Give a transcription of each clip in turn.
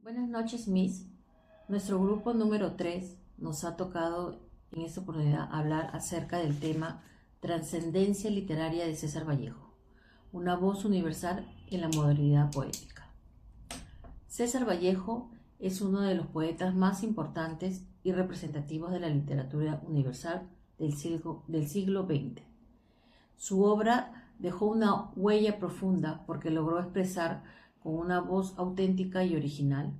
Buenas noches, Miss. Nuestro grupo número 3 nos ha tocado en esta oportunidad hablar acerca del tema Trascendencia literaria de César Vallejo, una voz universal en la modernidad poética. César Vallejo es uno de los poetas más importantes y representativos de la literatura universal del siglo XX. Su obra dejó una huella profunda porque logró expresar con una voz auténtica y original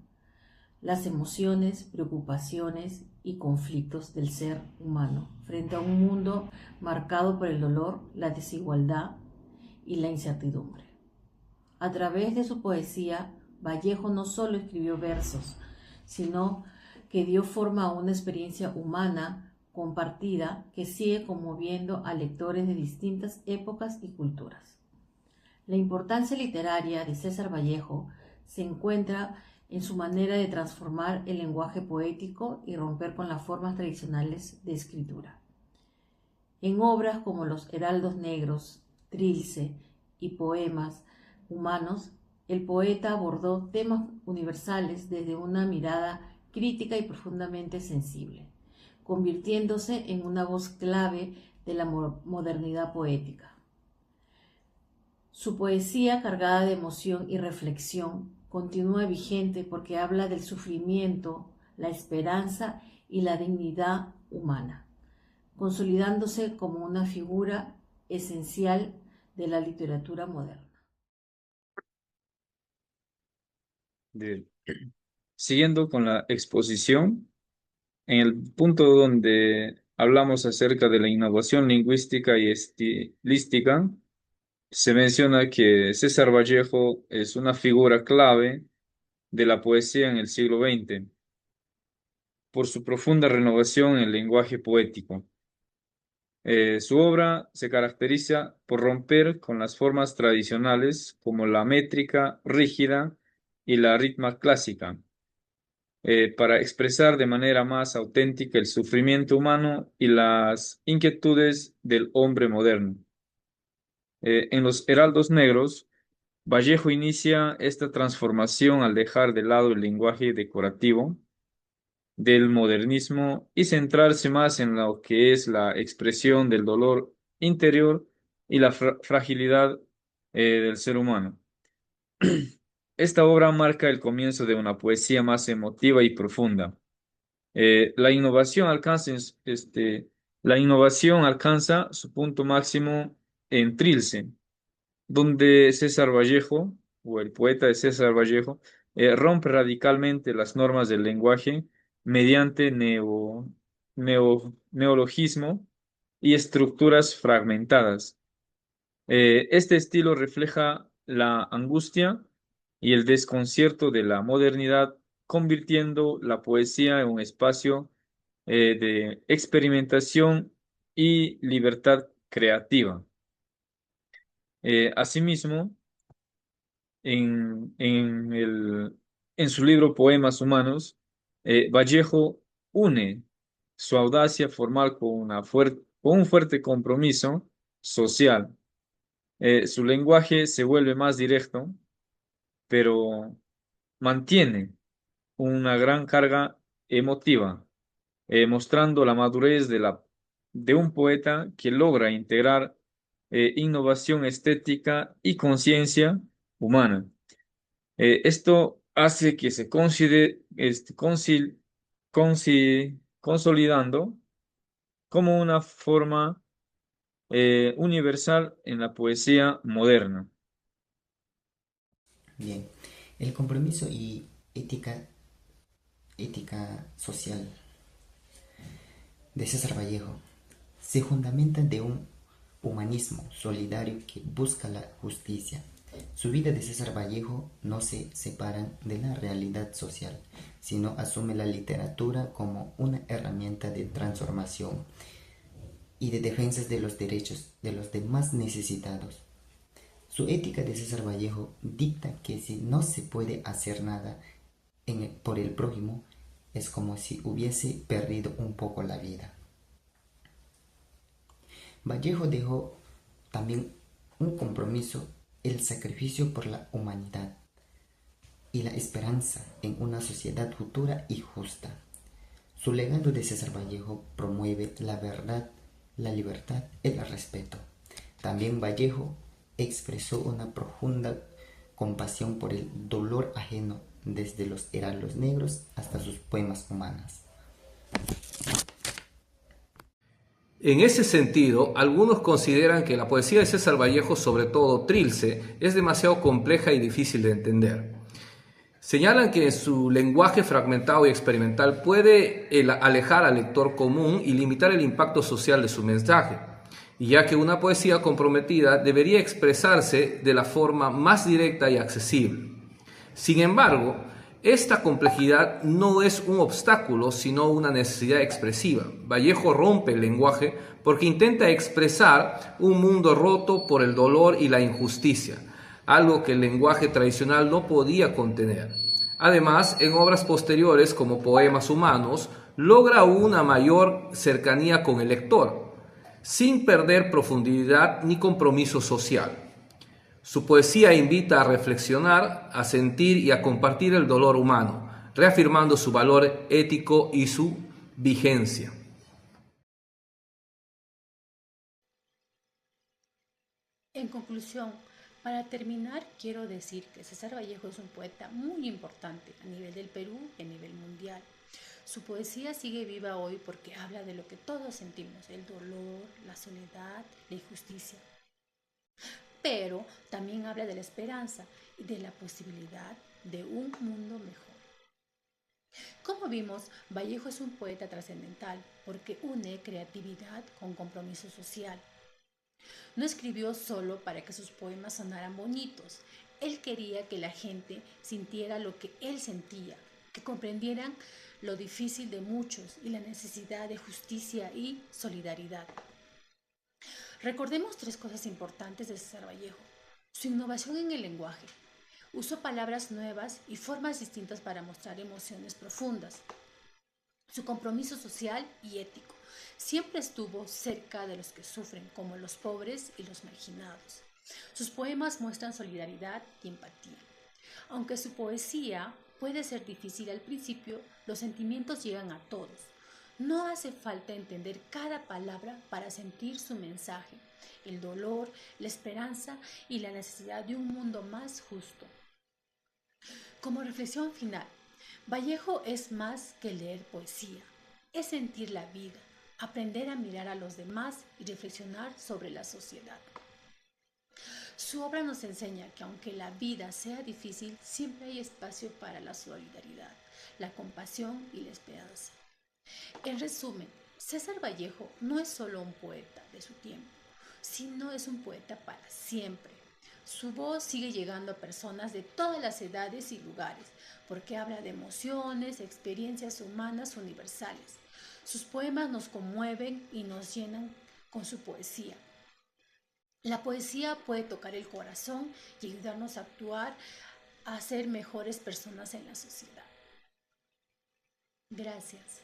las emociones, preocupaciones y conflictos del ser humano frente a un mundo marcado por el dolor, la desigualdad y la incertidumbre. A través de su poesía, Vallejo no solo escribió versos, sino que dio forma a una experiencia humana compartida que sigue conmoviendo a lectores de distintas épocas y culturas. La importancia literaria de César Vallejo se encuentra en su manera de transformar el lenguaje poético y romper con las formas tradicionales de escritura. En obras como Los Heraldos Negros, Trilce y Poemas Humanos, el poeta abordó temas universales desde una mirada crítica y profundamente sensible, convirtiéndose en una voz clave de la modernidad poética. Su poesía, cargada de emoción y reflexión, continúa vigente porque habla del sufrimiento, la esperanza y la dignidad humana, consolidándose como una figura esencial de la literatura moderna. de- Siguiendo con la exposición, en el punto donde hablamos acerca de la innovación lingüística y estilística, se menciona que César Vallejo es una figura clave de la poesía en el siglo XX por su profunda renovación en el lenguaje poético. Su obra se caracteriza por romper con las formas tradicionales como la métrica rígida y la ritma clásica para expresar de manera más auténtica el sufrimiento humano y las inquietudes del hombre moderno. En Los Heraldos Negros, Vallejo inicia esta transformación al dejar de lado el lenguaje decorativo del modernismo y centrarse más en lo que es la expresión del dolor interior y la fragilidad del ser humano. Esta obra marca el comienzo de una poesía más emotiva y profunda. La innovación la innovación alcanza su punto máximo en Trilce, donde César Vallejo, o el poeta de César Vallejo, rompe radicalmente las normas del lenguaje mediante neologismo y estructuras fragmentadas. Este estilo refleja la angustia y el desconcierto de la modernidad, convirtiendo la poesía en un espacio de experimentación y libertad creativa. Asimismo, en su libro Poemas Humanos, Vallejo une su audacia formal con un fuerte compromiso social. Su lenguaje se vuelve más directo, pero mantiene una gran carga emotiva, mostrando la madurez de un poeta que logra integrar innovación estética y conciencia humana. Esto hace que se consolidando como una forma universal en la poesía moderna. Bien, el compromiso y ética social de César Vallejo se fundamenta de un humanismo solidario que busca la justicia. Su vida de César Vallejo no se separa de la realidad social, sino asume la literatura como una herramienta de transformación y de defensa de los derechos de los demás necesitados. Su ética de César Vallejo dicta que si no se puede hacer nada por el prójimo, es como si hubiese perdido un poco la vida. Vallejo dejó también un compromiso, el sacrificio por la humanidad. y la esperanza en una sociedad futura y justa. Su legado de César Vallejo promueve la verdad, la libertad y el respeto. También Vallejo expresó una profunda compasión por el dolor ajeno, desde los heraldos negros hasta sus poemas humanas. En ese sentido, algunos consideran que la poesía de César Vallejo, sobre todo Trilce, es demasiado compleja y difícil de entender. Señalan que su lenguaje fragmentado y experimental puede alejar al lector común y limitar el impacto social de su mensaje, y ya que una poesía comprometida debería expresarse de la forma más directa y accesible. Sin embargo, esta complejidad no es un obstáculo, sino una necesidad expresiva. Vallejo rompe el lenguaje porque intenta expresar un mundo roto por el dolor y la injusticia, algo que el lenguaje tradicional no podía contener. Además, en obras posteriores como Poemas Humanos, logra una mayor cercanía con el lector, sin perder profundidad ni compromiso social. Su poesía invita a reflexionar, a sentir y a compartir el dolor humano, reafirmando su valor ético y su vigencia. En conclusión, para terminar, quiero decir que César Vallejo es un poeta muy importante a nivel del Perú y a nivel mundial. Su poesía sigue viva hoy porque habla de lo que todos sentimos, el dolor, la soledad, la injusticia. Pero también habla de la esperanza y de la posibilidad de un mundo mejor. Como vimos, Vallejo es un poeta trascendental porque une creatividad con compromiso social. No escribió solo para que sus poemas sonaran bonitos. Él quería que la gente sintiera lo que él sentía, que comprendieran lo difícil de muchos y la necesidad de justicia y solidaridad. Recordemos 3 cosas importantes de César Vallejo. Su innovación en el lenguaje. Usó palabras nuevas y formas distintas para mostrar emociones profundas. Su compromiso social y ético. Siempre estuvo cerca de los que sufren, como los pobres y los marginados. Sus poemas muestran solidaridad y empatía. Aunque su poesía puede ser difícil al principio, los sentimientos llegan a todos. No hace falta entender cada palabra para sentir su mensaje, el dolor, la esperanza y la necesidad de un mundo más justo. Como reflexión final, Vallejo es más que leer poesía, es sentir la vida, aprender a mirar a los demás y reflexionar sobre la sociedad. Su obra nos enseña que aunque la vida sea difícil, siempre hay espacio para la solidaridad, la compasión y la esperanza. En resumen, César Vallejo no es solo un poeta de su tiempo, sino es un poeta para siempre. Su voz sigue llegando a personas de todas las edades y lugares, porque habla de emociones, experiencias humanas universales. Sus poemas nos conmueven y nos llenan con su poesía. La poesía puede tocar el corazón y ayudarnos a actuar, a ser mejores personas en la sociedad. Gracias.